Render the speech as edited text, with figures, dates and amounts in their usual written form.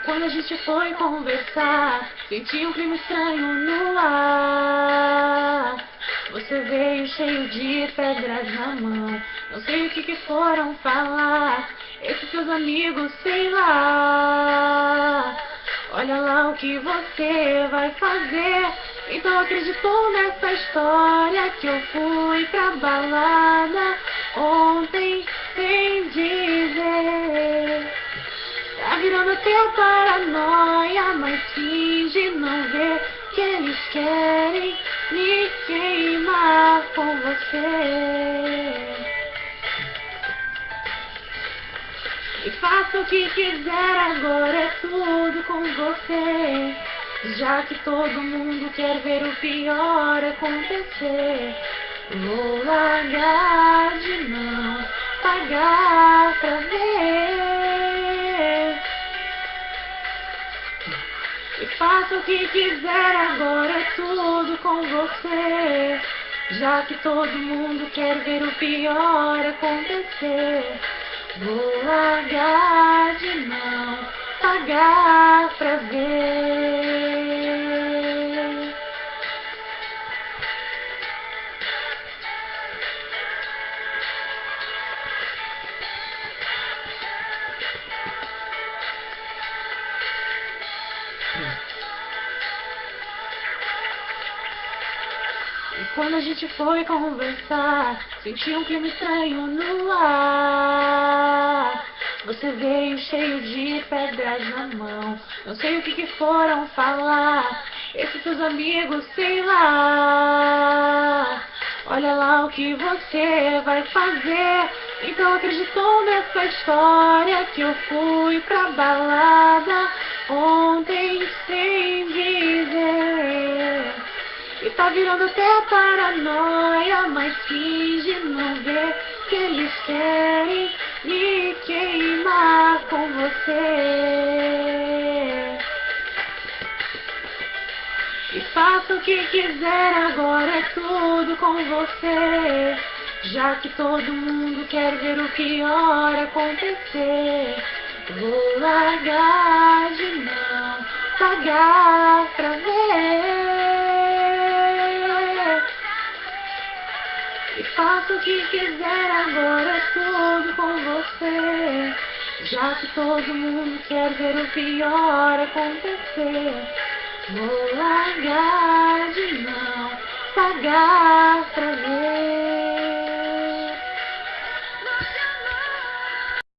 Quando a gente foi conversar, senti um clima estranho no ar. Você veio cheio de pedras na mão. Não sei o que foram falar. Esses seus amigos, sei lá. Olha lá o que você vai fazer. Então acreditou nessa história que eu fui pra balada ontem sem dizer. Tá virando até paranoia, mas finge não ver que eles querem me queimar com você. E faça o que quiser, agora é tudo com você. Já que todo mundo quer ver o pior acontecer, vou largar de não pagar pra ver. E faça o que quiser, agora é tudo com você. Já que todo mundo quer ver o pior acontecer, vou largar de não pagar pra ver. E quando a gente foi conversar, senti um clima estranho no ar. Você veio cheio de pedras na mão. Não sei o que foram falar. Esses seus amigos, sei lá. Olha lá o que você vai fazer. Então acreditou nessa história que eu fui pra balada ontem sem dizer. E tá virando até paranoia, mas finge não ver que eles querem me queimar com você. E faça o que quiser, agora é tudo com você. Já que todo mundo quer ver o pior acontecer, vou largar de não pagar pra ver. E faça o que quiser, agora é tudo com você. Já que todo mundo quer ver o pior acontecer, vou largar de não pagar pra ver.